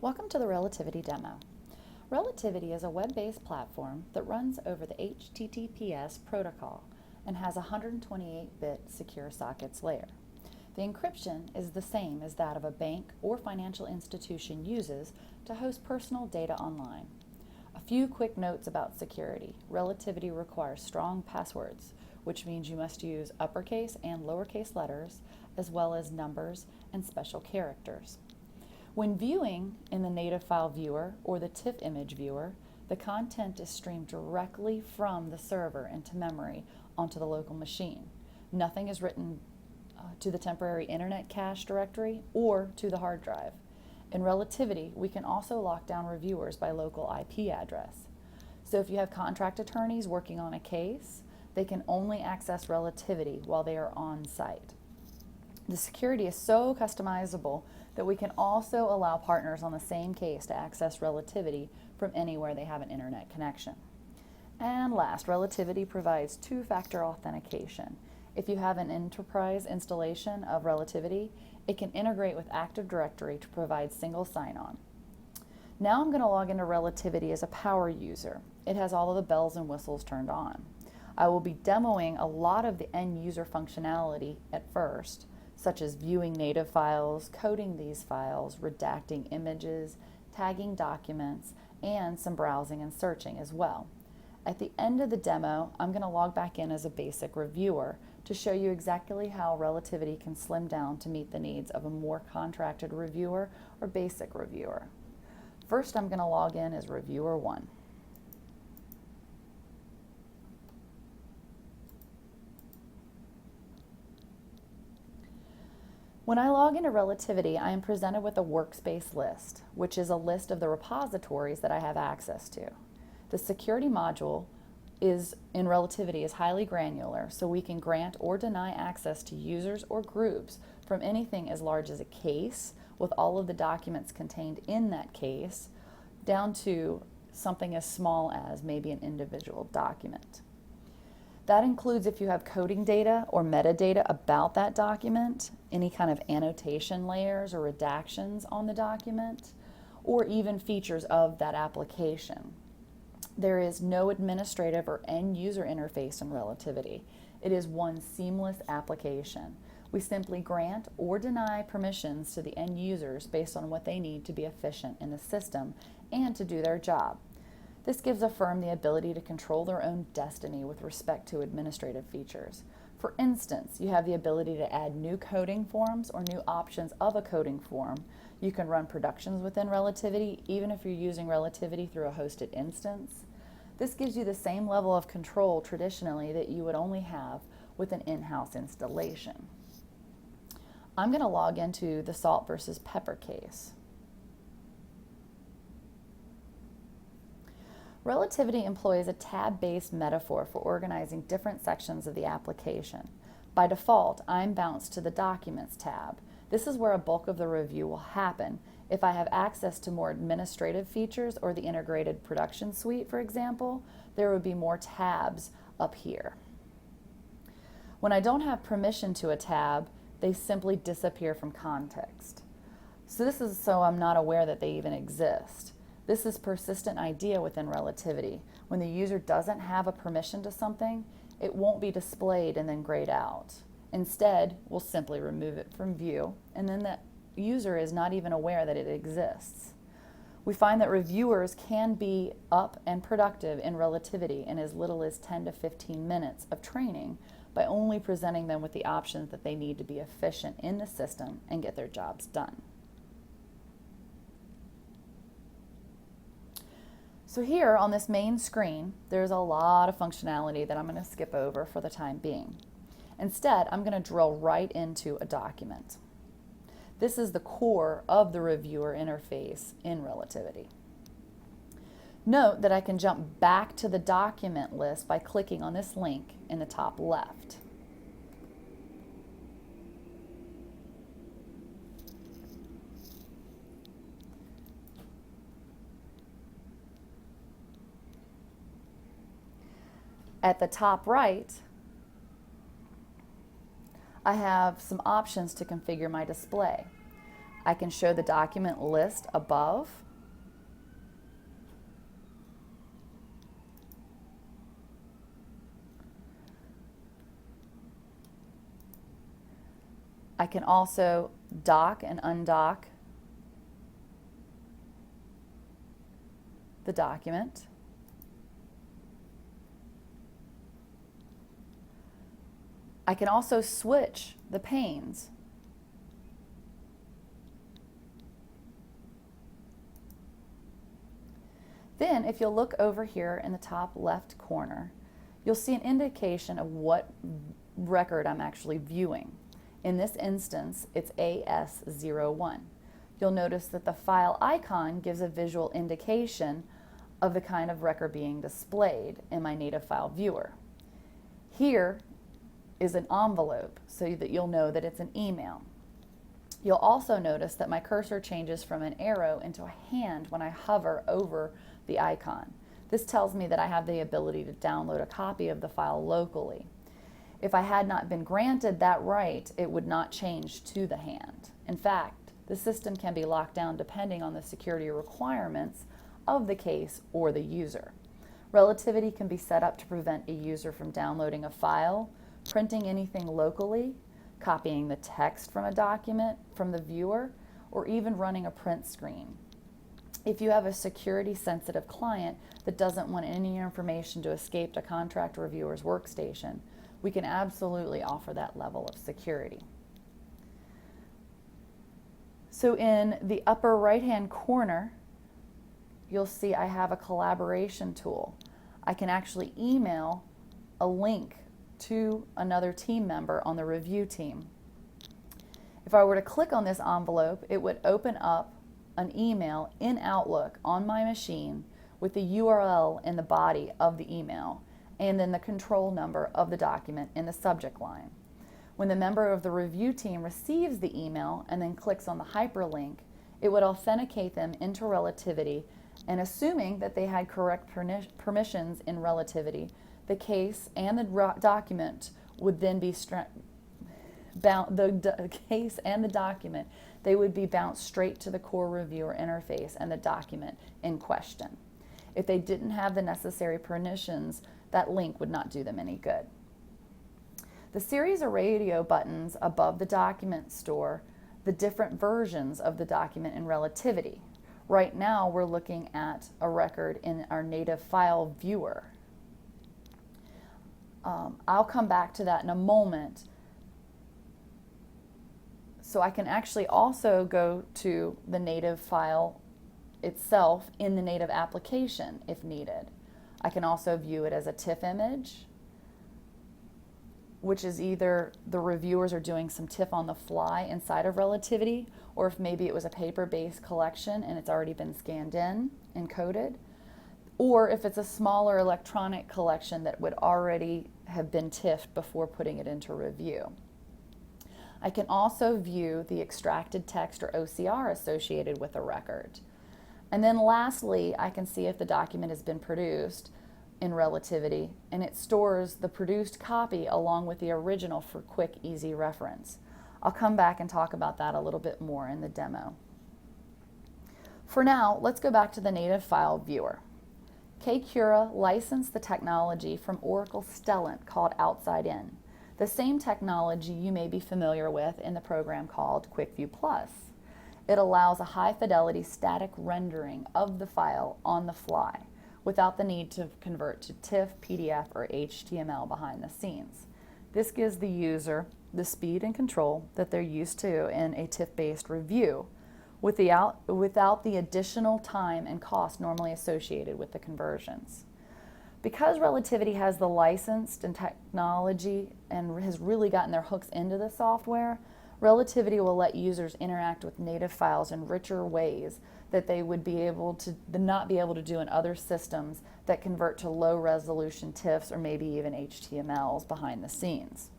Welcome to the Relativity demo. Relativity is a web-based platform that runs over the HTTPS protocol and has a 128-bit secure sockets layer. The encryption is the same as that of a bank or financial institution uses to host personal data online. A few quick notes about security. Relativity requires strong passwords, which means you must use uppercase and lowercase letters, as well as numbers and special characters. When viewing in the native file viewer or the TIFF image viewer, the content is streamed directly from the server into memory onto the local machine. Nothing is written to the temporary internet cache directory or to the hard drive. In Relativity, we can also lock down reviewers by local IP address. So if you have contract attorneys working on a case, they can only access Relativity while they are on site. The security is so customizable that we can also allow partners on the same case to access Relativity from anywhere they have an internet connection. And last, Relativity provides two-factor authentication. If you have an enterprise installation of Relativity, it can integrate with Active Directory to provide single sign-on. Now I'm going to log into Relativity as a power user. It has all of the bells and whistles turned on. I will be demoing a lot of the end user functionality at first, such as viewing native files, coding these files, redacting images, tagging documents, and some browsing and searching as well. At the end of the demo, I'm going to log back in as a basic reviewer to show you exactly how Relativity can slim down to meet the needs of a more contracted reviewer or basic reviewer. First, I'm going to log in as Reviewer 1. When I log into Relativity, I am presented with a workspace list, which is a list of the repositories that I have access to. The security module in Relativity is highly granular, so we can grant or deny access to users or groups from anything as large as a case with all of the documents contained in that case, down to something as small as maybe an individual document. That includes if you have coding data or metadata about that document, any kind of annotation layers or redactions on the document, or even features of that application. There is no administrative or end user interface in Relativity. It is one seamless application. We simply grant or deny permissions to the end users based on what they need to be efficient in the system and to do their job. This gives a firm the ability to control their own destiny with respect to administrative features. For instance, you have the ability to add new coding forms or new options of a coding form. You can run productions within Relativity, even if you're using Relativity through a hosted instance. This gives you the same level of control traditionally that you would only have with an in-house installation. I'm going to log into the salt versus pepper case. Relativity employs a tab-based metaphor for organizing different sections of the application. By default, I'm bounced to the Documents tab. This is where a bulk of the review will happen. If I have access to more administrative features or the integrated production suite, for example, there would be more tabs up here. When I don't have permission to a tab, they simply disappear from context. So this is so I'm not aware that they even exist. This is a persistent idea within Relativity. When the user doesn't have a permission to something, it won't be displayed and then grayed out. Instead, we'll simply remove it from view, and then the user is not even aware that it exists. We find that reviewers can be up and productive in Relativity in as little as 10 to 15 minutes of training by only presenting them with the options that they need to be efficient in the system and get their jobs done. So here on this main screen, there's a lot of functionality that I'm going to skip over for the time being. Instead, I'm going to drill right into a document. This is the core of the reviewer interface in Relativity. Note that I can jump back to the document list by clicking on this link in the top left. At the top right, I have some options to configure my display. I can show the document list above. I can also dock and undock the document. I can also switch the panes. Then, if you'll look over here in the top left corner, you'll see an indication of what record I'm actually viewing. In this instance, it's AS01. You'll notice that the file icon gives a visual indication of the kind of record being displayed in my native file viewer. Here is an envelope so that you'll know that it's an email. You'll also notice that my cursor changes from an arrow into a hand when I hover over the icon. This tells me that I have the ability to download a copy of the file locally. If I had not been granted that right, it would not change to the hand. In fact, the system can be locked down depending on the security requirements of the case or the user. Relativity can be set up to prevent a user from downloading a file, printing anything locally, copying the text from a document from the viewer, or even running a print screen. If you have a security-sensitive client that doesn't want any information to escape to contract reviewer's workstation, we can absolutely offer that level of security. So in the upper right-hand corner, you'll see I have a collaboration tool. I can actually email a link to another team member on the review team. If I were to click on this envelope, it would open up an email in Outlook on my machine with the URL in the body of the email and then the control number of the document in the subject line. When the member of the review team receives the email and then clicks on the hyperlink, it would authenticate them into Relativity, and assuming that they had correct permissions in Relativity, the case and the document would then be they would be bounced straight to the core reviewer interface and the document in question. If they didn't have the necessary permissions, that link would not do them any good. The series of radio buttons above the document store the different versions of the document in Relativity. Right now we're looking at a record in our native file viewer. I'll come back to that in a moment. So I can actually also go to the native file itself in the native application if needed. I can also view it as a TIFF image, which is either the reviewers are doing some TIFF on the fly inside of Relativity, or if maybe it was a paper-based collection and it's already been scanned in and coded, or if it's a smaller electronic collection that would already have been TIFFed before putting it into review. I can also view the extracted text or OCR associated with a record. And then lastly, I can see if the document has been produced in Relativity, and it stores the produced copy along with the original for quick, easy reference. I'll come back and talk about that a little bit more in the demo. For now, let's go back to the native file viewer. Kcura licensed the technology from Oracle Stellent called Outside In, the same technology you may be familiar with in the program called QuickView Plus. It allows a high-fidelity static rendering of the file on the fly without the need to convert to TIFF, PDF, or HTML behind the scenes. This gives the user the speed and control that they're used to in a TIFF-based review without the additional time and cost normally associated with the conversions. Because Relativity has the licensed and technology and has really gotten their hooks into the software, Relativity will let users interact with native files in richer ways that they would be able to not be able to do in other systems that convert to low resolution TIFFs or maybe even HTMLs behind the scenes.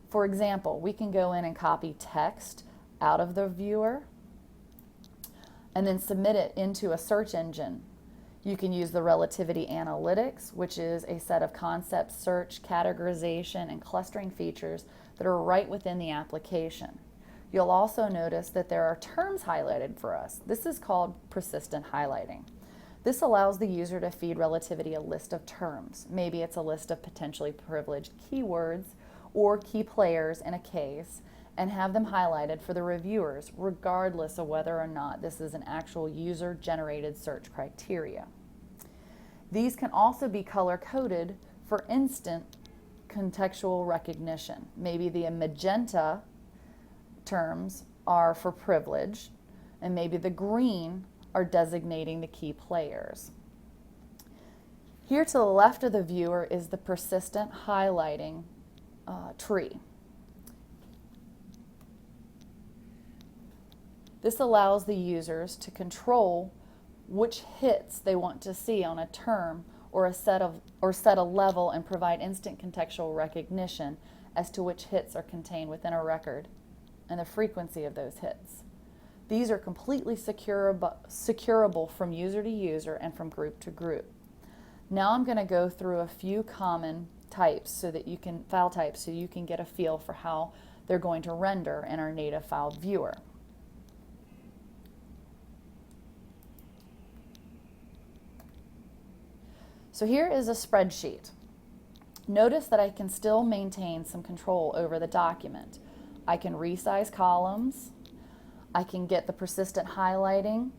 For example, we can go in and copy text out of the viewer and then submit it into a search engine. You can use the Relativity Analytics, which is a set of concept search, categorization, and clustering features that are right within the application. You'll also notice that there are terms highlighted for us. This is called persistent highlighting. This allows the user to feed Relativity a list of terms. Maybe it's a list of potentially privileged keywords or key players in a case, and have them highlighted for the reviewers, regardless of whether or not this is an actual user-generated search criteria. These can also be color-coded for instant contextual recognition. Maybe the magenta terms are for privilege, and maybe the green are designating the key players. Here to the left of the viewer is the persistent highlighting tree. This allows the users to control which hits they want to see on a term or set a level, and provide instant contextual recognition as to which hits are contained within a record and the frequency of those hits. These are completely securable from user to user and from group to group. Now I'm going to go through a few common types so that you can file types so you can get a feel for how they're going to render in our native file viewer. So here is a spreadsheet. Notice that I can still maintain some control over the document. I can resize columns, I can get the persistent highlighting,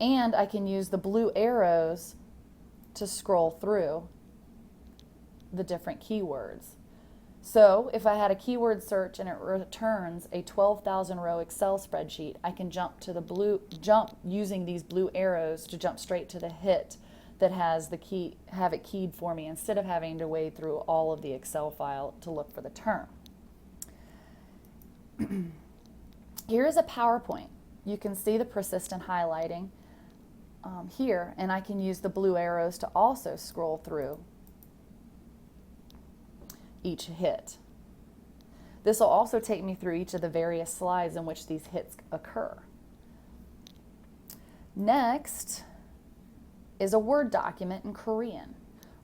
and I can use the blue arrows to scroll through the different keywords. So if I had a keyword search and it returns a 12,000 row Excel spreadsheet, I can jump using these blue arrows to jump straight to the hit that has have it keyed for me, instead of having to wade through all of the Excel file to look for the term. Here is a PowerPoint. You can see the persistent highlighting here, and I can use the blue arrows to also scroll through each hit. This will also take me through each of the various slides in which these hits occur. Next is a Word document in Korean.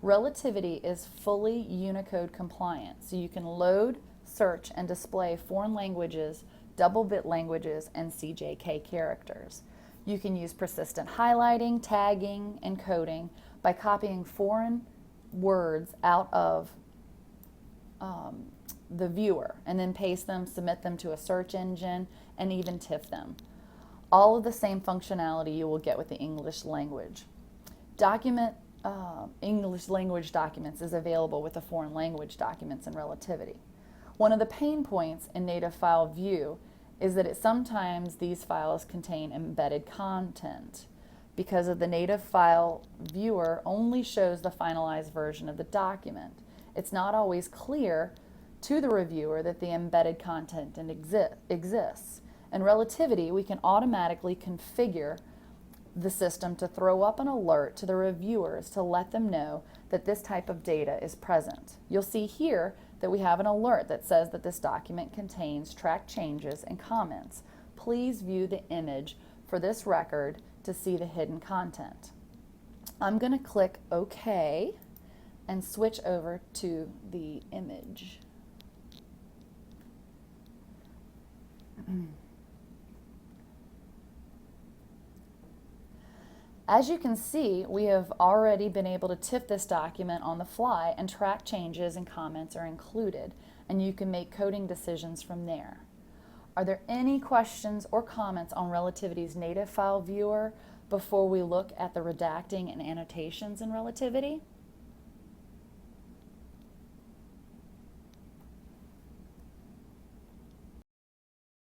Relativity is fully Unicode compliant, so you can load, search, and display foreign languages, double-bit languages, and CJK characters. You can use persistent highlighting, tagging, and coding by copying foreign words out of the viewer, and then paste them, submit them to a search engine, and even TIFF them. All of the same functionality you will get with the English language. English language documents is available with the foreign language documents in Relativity. One of the pain points in native file view is that sometimes these files contain embedded content, because of the native file viewer only shows the finalized version of the document. It's not always clear to the reviewer that the embedded content exists. In Relativity, we can automatically configure the system to throw up an alert to the reviewers to let them know that this type of data is present. You'll see here that we have an alert that says that this document contains track changes and comments. Please view the image for this record to see the hidden content. I'm going to click OK and switch over to the image. As you can see, we have already been able to TIFF this document on the fly, and track changes and comments are included, and you can make coding decisions from there. Are there any questions or comments on Relativity's native file viewer before we look at the redacting and annotations in Relativity?